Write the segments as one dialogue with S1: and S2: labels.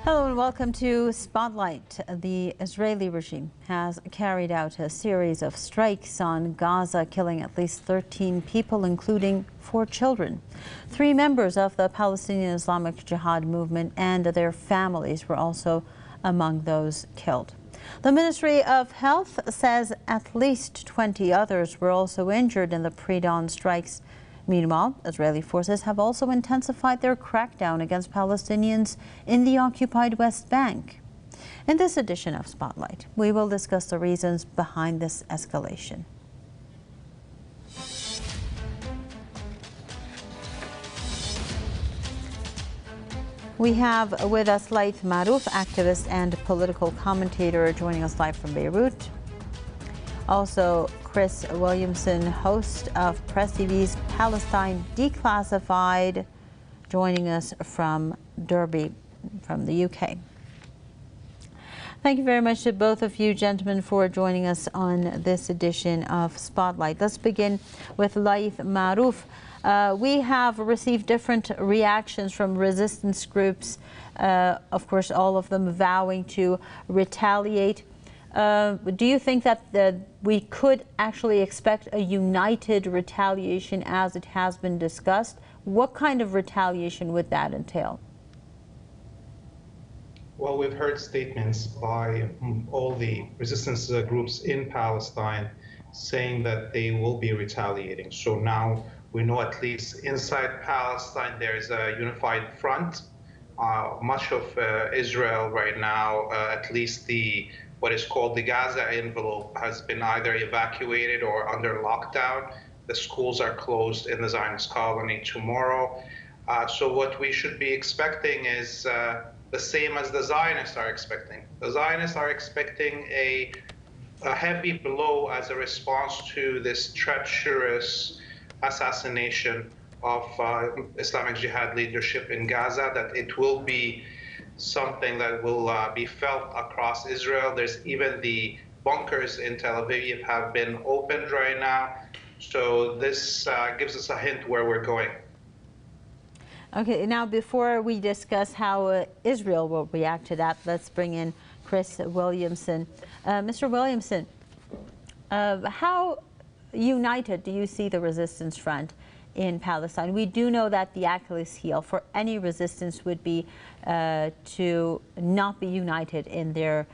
S1: Hello and welcome to Spotlight. The Israeli regime has carried out a series of strikes on Gaza, killing at least 13 people, including 4 children. 3 members of the Palestinian Islamic Jihad movement and their families were also among those killed. The Ministry of Health says at least 20 others were also injured in the pre-dawn strikes. Meanwhile, Israeli forces have also intensified their crackdown against Palestinians in the occupied West Bank. In this edition of Spotlight, we will discuss the reasons behind this escalation. We have with us Laith Marouf, activist and political commentator, joining us live from Beirut. Also, Chris Williamson, host of Press TV's Palestine Declassified, joining us from Derby, from the UK. Thank you very much to both of you gentlemen for joining us on this edition of Spotlight. Let's begin with Laith Marouf. We have received different reactions from resistance groups, of course, all of them vowing to retaliate. Do you think that we could actually expect a united retaliation as it has been discussed? What kind of retaliation would that entail?
S2: Well, we've heard statements by all the resistance groups in Palestine saying that they will be retaliating. So now we know at least inside Palestine there is a unified front. Much of Israel right now, at least what is called the Gaza envelope, has been either evacuated or under lockdown. The schools are closed in the Zionist colony tomorrow. So what we should be expecting is the same as the Zionists are expecting. The Zionists are expecting a heavy blow as a response to this treacherous assassination of Islamic Jihad leadership in Gaza, that it will be something that will be felt across Israel. There's even the bunkers in Tel Aviv have been opened right now. So this gives us a hint where we're going.
S1: Okay, now before we discuss how Israel will react to that, let's bring in Chris Williamson. Mr. Williamson, how united do you see the resistance front in Palestine? We do know that the Achilles heel for any resistance would be to not be united in their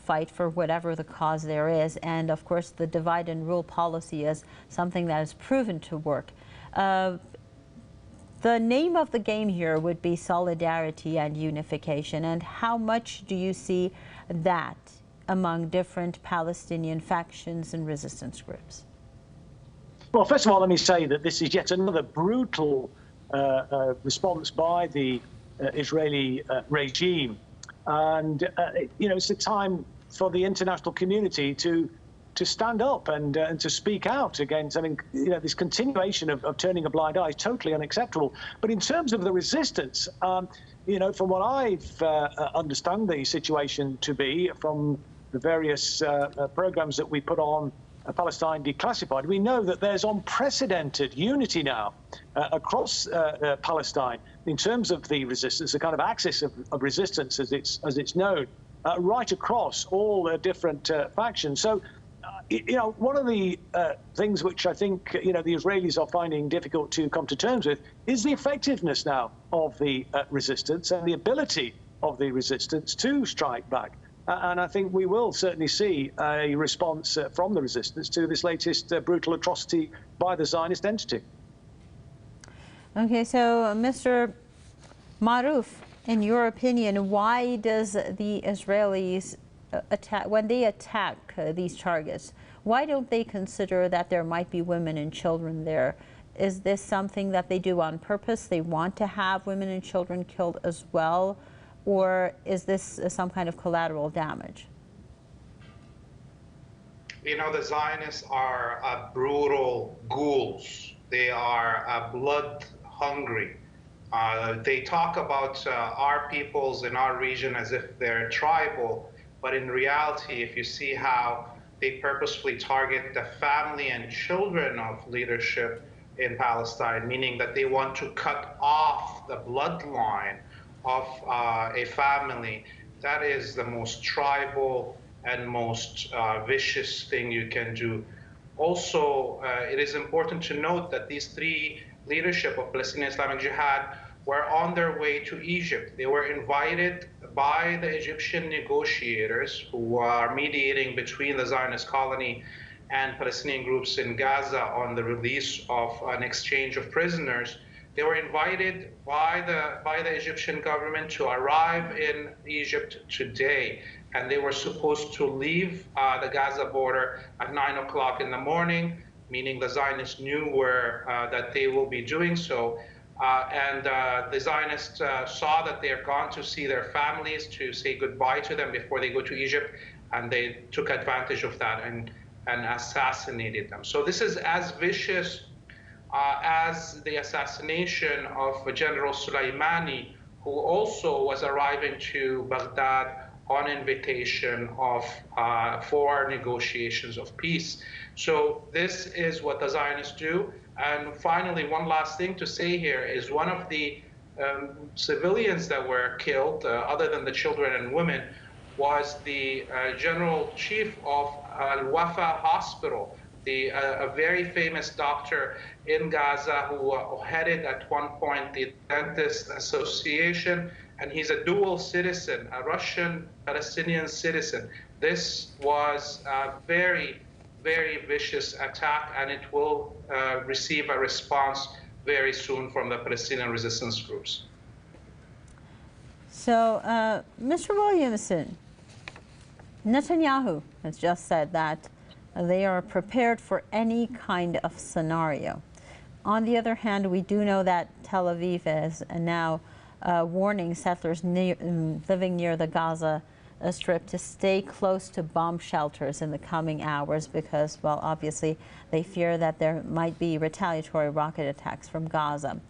S1: fight for whatever the cause there is. And of course, the divide and rule policy is something that is proven to work. The name of the game here would be solidarity and unification. And how much do you see that among different Palestinian factions and resistance groups?
S3: Well, first of all, let me say that this is yet another brutal response by the Israeli regime. And, you know, it's a time for the international community to stand up and to speak out against, I mean, you know, this continuation of turning a blind eye is totally unacceptable. But in terms of the resistance, you know, from what I've understand the situation to be from the various programs that we put on Palestine Declassified, we know that there's unprecedented unity now across Palestine in terms of the resistance, the kind of axis of resistance as it's known, right across all the different factions. So, you know, one of the things which I think, you know, the Israelis are finding difficult to come to terms with is the effectiveness now of the resistance and the ability of the resistance to strike back. And I think we will certainly see a response from the resistance to this latest brutal atrocity by the Zionist entity.
S1: Okay, so Mr. Marouf, in your opinion, why does the Israelis attack, when they attack these targets, why don't they consider that there might be women and children there? Is this something that they do on purpose? They want to have women and children killed as well? Or is this some kind of collateral damage?
S2: You know, the Zionists are brutal ghouls. They are blood hungry. They talk about our peoples in our region as if they're tribal, but in reality, if you see how they purposefully target the family and children of leadership in Palestine, meaning that they want to cut off the bloodline of a family, that is the most tribal and most vicious thing you can do. Also, it is important to note that these three leadership of Palestinian Islamic Jihad were on their way to Egypt. They were invited by the Egyptian negotiators who are mediating between the Zionist colony and Palestinian groups in Gaza on the release of an exchange of prisoners. They were invited by the Egyptian government to arrive in Egypt today, and they were supposed to leave the Gaza border at 9 o'clock in the morning, meaning the Zionists knew that they will be doing so. The Zionists saw that they are gone to see their families, to say goodbye to them before they go to Egypt, and they took advantage of that and assassinated them. So this is as vicious as the assassination of General Soleimani, who also was arriving to Baghdad on invitation for negotiations of peace. So this is what the Zionists do. And finally, one last thing to say here is one of the civilians that were killed, other than the children and women, was the general chief of Al-Wafa Hospital, a very famous doctor in Gaza who headed at one point the Dentist Association, and he's a dual citizen, a Russian-Palestinian citizen. This was a very, very vicious attack, and it will receive a response very soon from the Palestinian resistance groups.
S1: So, Mr. Williamson, Netanyahu has just said that they are prepared for any kind of scenario. On the other hand, we do know that Tel Aviv is now warning settlers living near the Gaza Strip to stay close to bomb shelters in the coming hours because, well, obviously they fear that there might be retaliatory rocket attacks from Gaza.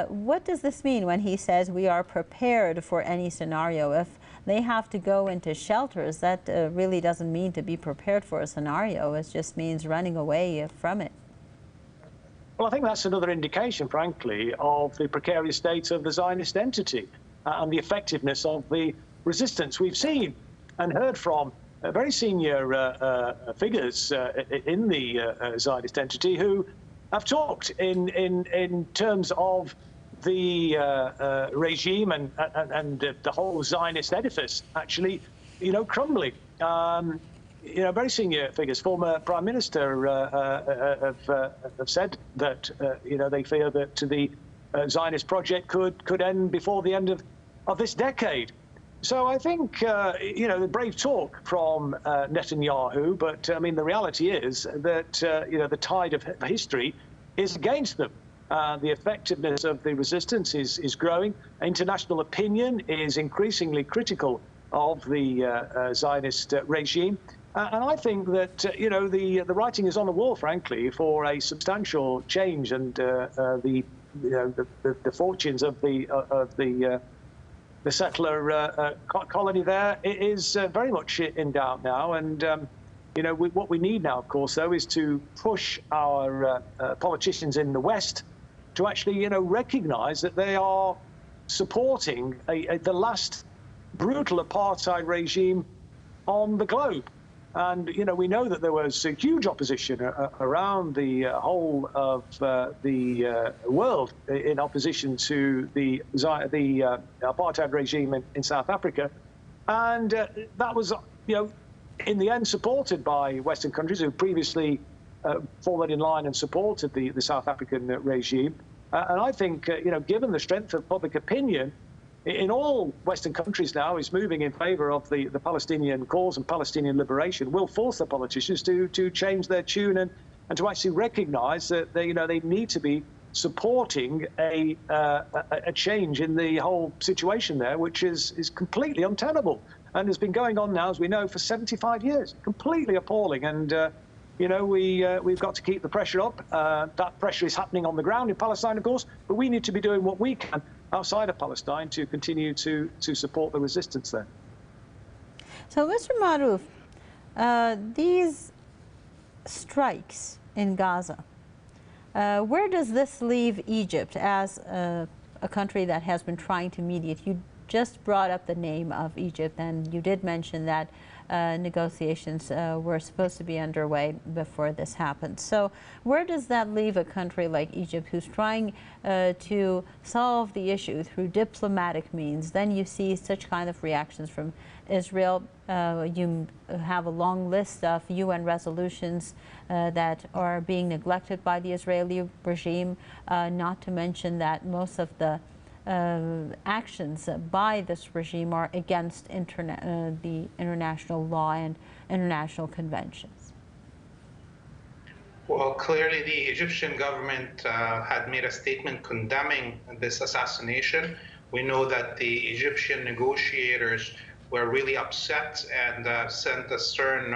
S1: What does this mean when he says we are prepared for any scenario? If they have to go into shelters, that really doesn't mean to be prepared for a scenario. It just means running away from it.
S3: Well, I think that's another indication, frankly, of the precarious state of the Zionist entity and the effectiveness of the resistance. We've seen and heard from very senior figures in the Zionist entity who have talked in terms of the regime and the whole Zionist edifice actually, crumbling. Very senior figures, former Prime Minister, have said that they fear that the Zionist project could end before the end of this decade. So I think the brave talk from Netanyahu, but I mean the reality is that the tide of history is against them. The effectiveness of the resistance is growing. International opinion is increasingly critical of the Zionist regime. And I think that the writing is on the wall, frankly, for a substantial change, and the fortunes of the settler colony there is very much in doubt now. And what we need now, of course, though, is to push our politicians in the West to actually recognise that they are supporting the last brutal apartheid regime on the globe. And, we know that there was a huge opposition around the whole of the world in opposition to the apartheid regime in South Africa. And that was, in the end supported by Western countries who previously fallen in line and supported the South African regime. And I think, given the strength of public opinion, in all Western countries now is moving in favor of the Palestinian cause and Palestinian liberation, will force the politicians to change their tune and to actually recognize that they need to be supporting a change in the whole situation there, which is completely untenable and has been going on now, as we know, for 75 years. Completely appalling. And we've got to keep the pressure up. That pressure is happening on the ground in Palestine, of course, but we need to be doing what we can outside of Palestine to continue to support the resistance there.
S1: So, Mr. Maruf, these strikes in Gaza, where does this leave Egypt as a country that has been trying to mediate. You just brought up the name of Egypt, and you did mention that negotiations were supposed to be underway before this happened. So where does that leave a country like Egypt, who's trying to solve the issue through diplomatic means? Then you see such kind of reactions from Israel. You have a long list of UN resolutions that are being neglected by the Israeli regime, not to mention that most of the actions by this regime are against the international law and international conventions.
S2: Well, clearly the Egyptian government had made a statement condemning this assassination. We know that the Egyptian negotiators were really upset and sent a stern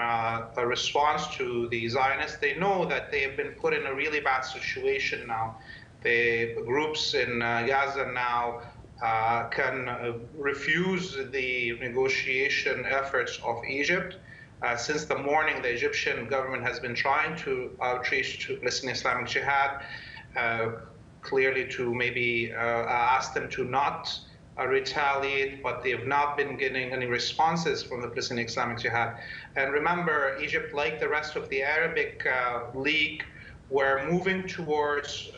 S2: response to the Zionists. They know that they have been put in a really bad situation now. The groups in Gaza now can refuse the negotiation efforts of Egypt. Since the morning, the Egyptian government has been trying to outreach to Palestinian Islamic Jihad, clearly to maybe ask them to not retaliate, but they have not been getting any responses from the Palestinian Islamic Jihad. And remember, Egypt, like the rest of the Arabic League, we're moving towards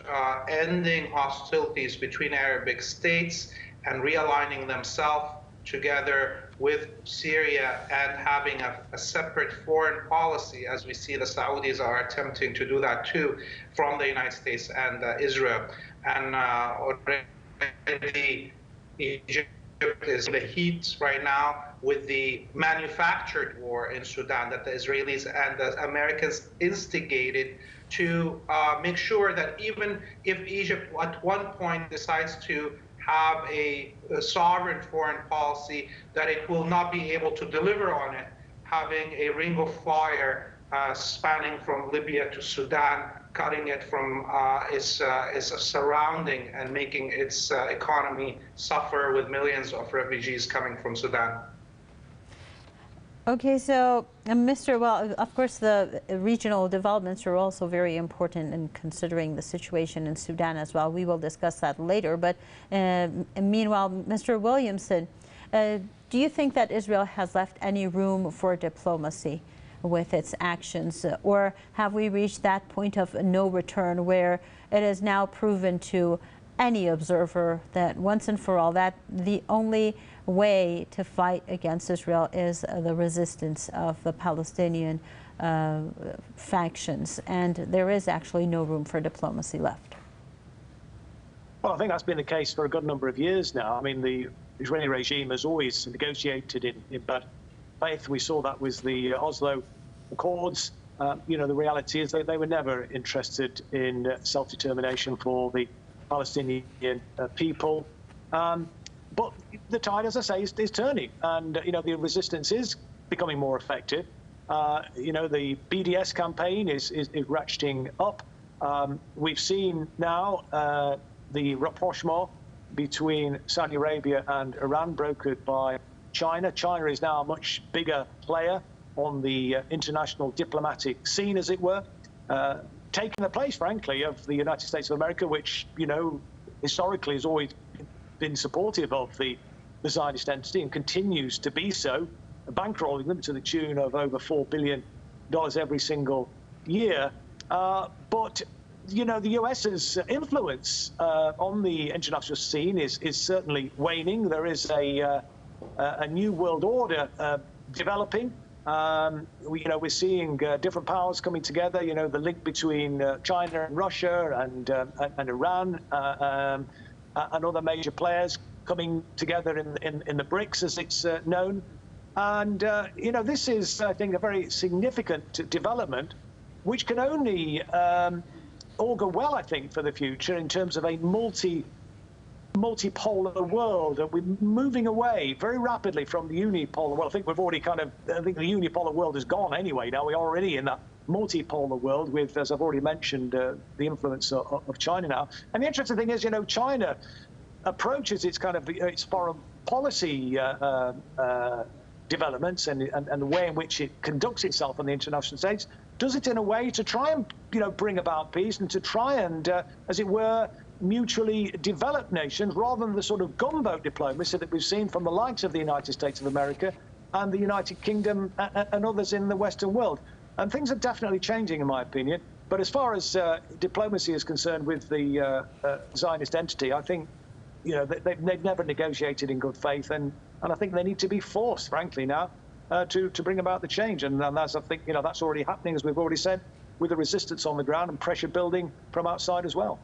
S2: ending hostilities between Arabic states and realigning themselves together with Syria and having a separate foreign policy, as we see the Saudis are attempting to do that too, from the United States and Israel. And already Egypt is in the heat right now with the manufactured war in Sudan that the Israelis and the Americans instigated to make sure that even if Egypt at one point decides to have a sovereign foreign policy, that it will not be able to deliver on it, having a ring of fire spanning from Libya to Sudan, cutting it from its surrounding and making its economy suffer with millions of refugees coming from Sudan.
S1: Okay, so well, of course, the regional developments are also very important in considering the situation in Sudan as well. We will discuss that later. But meanwhile, Mr. Williamson, do you think that Israel has left any room for diplomacy with its actions, or have we reached that point of no return where it is now proven to any observer that once and for all that the only way to fight against Israel is the resistance of the Palestinian factions, and there is actually no room for diplomacy left?
S3: Well, I think that's been the case for a good number of years now. I mean, the Israeli regime has always negotiated in bad faith. We saw that with the Oslo Accords. You know, the reality is they were never interested in self-determination for the Palestinian people. But the tide, as I say, is turning, and you know, the resistance is becoming more effective. You know, the BDS campaign is ratcheting up. We've seen now the rapprochement between Saudi Arabia and Iran brokered by China. China is now a much bigger player on the international diplomatic scene, as it were, taking the place, frankly, of the United States of America, which, you know, historically has always been supportive of the Zionist entity and continues to be so, bankrolling them to the tune of over $4 billion every single year. But, you know, the US's influence on the international scene is certainly waning. There is a new world order developing. You know, we're seeing different powers coming together. You know, the link between China and Russia and Iran and other major players coming together in the BRICS, as it's known. And you know, this is, I think, a very significant development, which can only augur well, I think, for the future in terms of a multipolar world. And we're moving away very rapidly from the unipolar world. I think we've already I think the unipolar world is gone anyway. Now we're already in that multipolar world with, as I've already mentioned, the influence of China now. And the interesting thing is, you know, China approaches its its foreign policy developments and the way in which it conducts itself on the international stage, does it in a way to try and, you know, bring about peace and to try and, as it were, mutually developed nations rather than the sort of gunboat diplomacy that we've seen from the likes of the United States of America and the United Kingdom and others in the Western world. And things are definitely changing, in my opinion. But as far as diplomacy is concerned with the Zionist entity, I think, you know, they've never negotiated in good faith, and I think they need to be forced, frankly, now to bring about the change. And that's, I think, you know, that's already happening, as we've already said, with the resistance on the ground and pressure building from outside as well.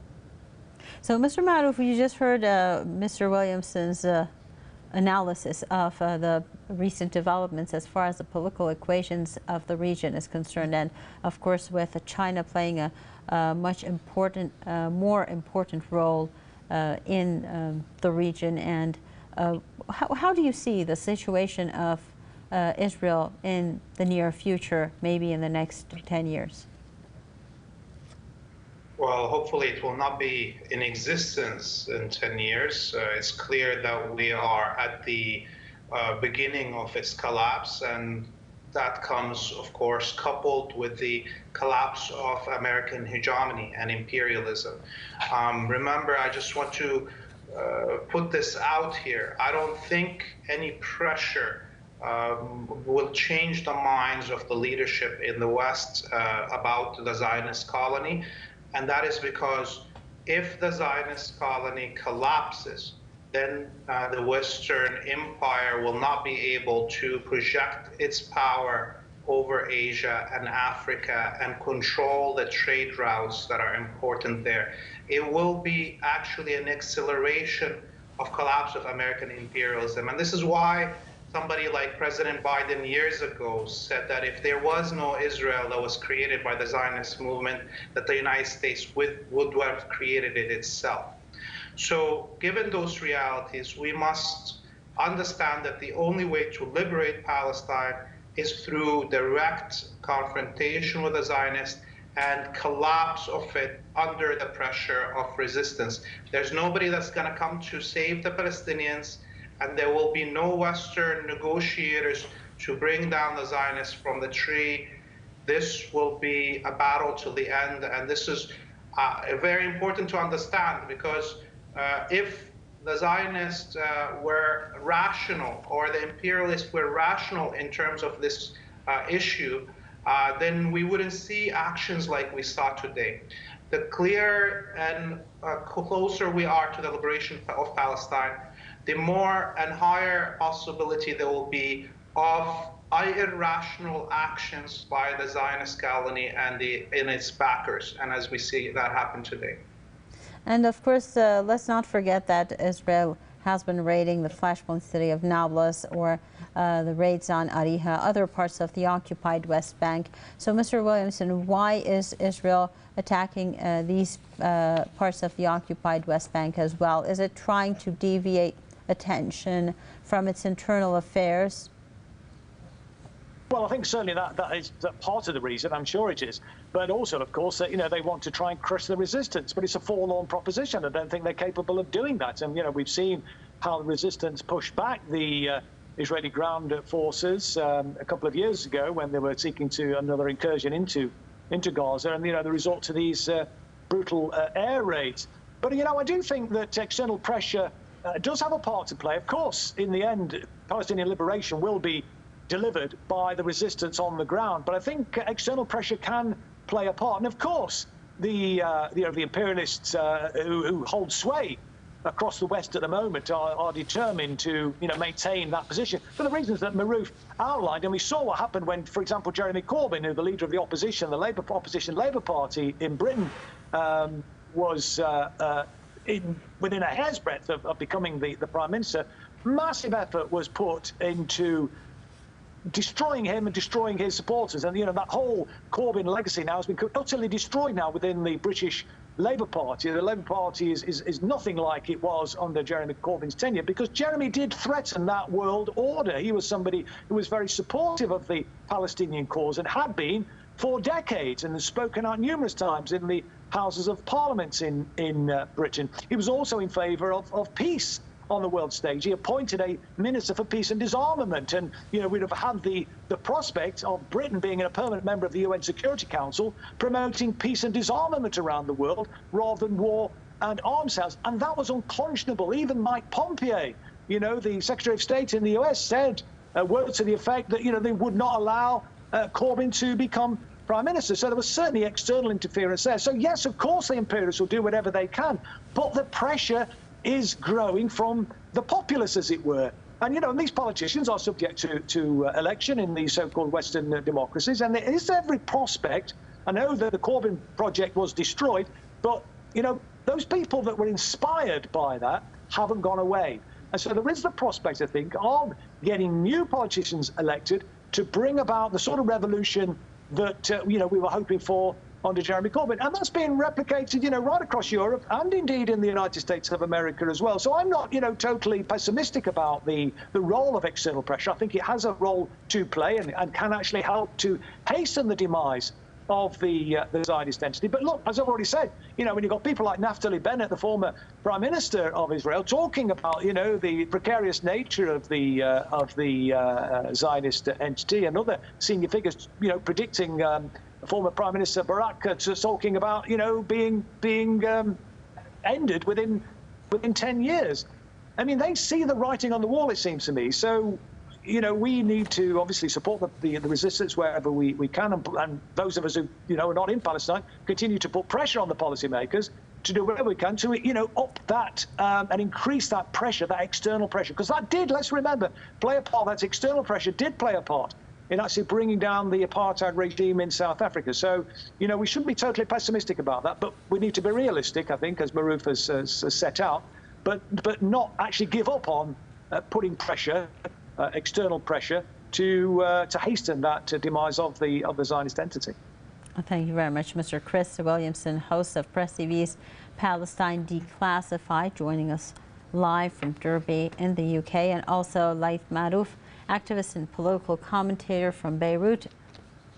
S1: So, Mr. Maruf, you just heard Mr. Williamson's analysis of the recent developments as far as the political equations of the region is concerned, and of course with China playing a much more important role in the region. And how do you see the situation of Israel in the near future, maybe in the next 10 years?
S2: Well, hopefully it will not be in existence in 10 years. It's clear that we are at the beginning of its collapse, and that comes, of course, coupled with the collapse of American hegemony and imperialism. Remember, I just want to put this out here. I don't think any pressure will change the minds of the leadership in the West about the Zionist colony. And that is because if the Zionist colony collapses, then the Western Empire will not be able to project its power over Asia and Africa and control the trade routes that are important there. It will be actually an acceleration of collapse of American imperialism. And this is why somebody like President Biden years ago said that if there was no Israel that was created by the Zionist movement, that the United States would have created it itself. So given those realities, we must understand that the only way to liberate Palestine is through direct confrontation with the Zionists and collapse of it under the pressure of resistance. There's nobody that's going to come to save the Palestinians, and there will be no Western negotiators to bring down the Zionists from the tree. This will be a battle till the end, and this is very important to understand, because if the Zionists were rational, or the imperialists were rational in terms of this issue, then we wouldn't see actions like we saw today. The clearer and closer we are to the liberation of Palestine, the more and higher possibility there will be of irrational actions by the Zionist colony and its backers, and as we see that happen today.
S1: And of course, let's not forget that Israel has been raiding the flashpoint city of Nablus, or the raids on Ariha, other parts of the occupied West Bank. So, Mr. Williamson, why is Israel attacking these parts of the occupied West Bank as well? Is it trying to deviate attention from its internal affairs?
S3: Well, I think certainly that is part of the reason. I'm sure it is. But also, of course, you know, they want to try and crush the resistance. But it's a forlorn proposition. I don't think they're capable of doing that. And, you know, we've seen how the resistance pushed back the Israeli ground forces a couple of years ago when they were seeking to another incursion into Gaza. And, you know, the result to these brutal air raids. But, you know, I do think that external pressure does have a part to play. Of course, in the end, Palestinian liberation will be delivered by the resistance on the ground. But I think external pressure can play a part. And of course, the imperialists who hold sway across the West at the moment are determined to, you know, maintain that position for the reasons that Maruf outlined. And we saw what happened when, for example, Jeremy Corbyn, who the leader of the opposition, the Labour Party in Britain, was within a hair's breadth of becoming the Prime Minister. Massive effort was put into destroying him and destroying his supporters. And, you know, that whole Corbyn legacy now has been utterly destroyed now within the British Labour Party. The Labour Party is nothing like it was under Jeremy Corbyn's tenure, because Jeremy did threaten that world order. He was somebody who was very supportive of the Palestinian cause and had been for decades, and has spoken out numerous times in the Houses of Parliament in Britain. He was also in favour of peace on the world stage. He appointed a Minister for Peace and Disarmament, and, you know, we'd have had the prospect of Britain being a permanent member of the UN Security Council, promoting peace and disarmament around the world rather than war and arms sales, and that was unconscionable. Even Mike Pompeo, the Secretary of State in the US, said words to the effect that, they would not allow Corbyn to become Prime Minister. So there was certainly external interference there. So yes, of course the imperialists will do whatever they can, but the pressure is growing from the populace, as it were. And, these politicians are subject to election in these so-called Western democracies, and there is every prospect. I know that the Corbyn project was destroyed, but, those people that were inspired by that haven't gone away. And so there is the prospect, I think, of getting new politicians elected to bring about the sort of revolution that, we were hoping for under Jeremy Corbyn. And that's being replicated, right across Europe and indeed in the United States of America as well. So I'm not, totally pessimistic about the role of external pressure. I think it has a role to play and can actually help to hasten the demise of the Zionist entity. But look, as I've already said, when you've got people like Naftali Bennett, the former Prime Minister of Israel, talking about, the precarious nature of the Zionist entity, and other senior figures, predicting former Prime Minister Barak talking about, being ended within 10 years. I mean, they see the writing on the wall, it seems to me. So, we need to obviously support the resistance wherever we can, and those of us who, are not in Palestine, continue to put pressure on the policymakers to do whatever we can to, up that and increase that pressure, that external pressure. Because that did, let's remember, play a part. That external pressure did play a part in actually bringing down the apartheid regime in South Africa. So, we shouldn't be totally pessimistic about that, but we need to be realistic, I think, as Maruf has set out, but not actually give up on putting pressure, external pressure, to hasten that demise of the Zionist entity.
S1: Thank you very much, Mr. Chris Williamson, host of Press TV's Palestine Declassified, joining us live from Derby in the UK, and also Laith Marouf, activist and political commentator from Beirut.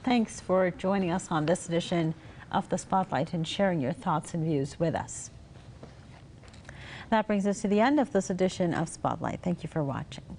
S1: Thanks for joining us on this edition of The Spotlight and sharing your thoughts and views with us. That brings us to the end of this edition of Spotlight. Thank you for watching.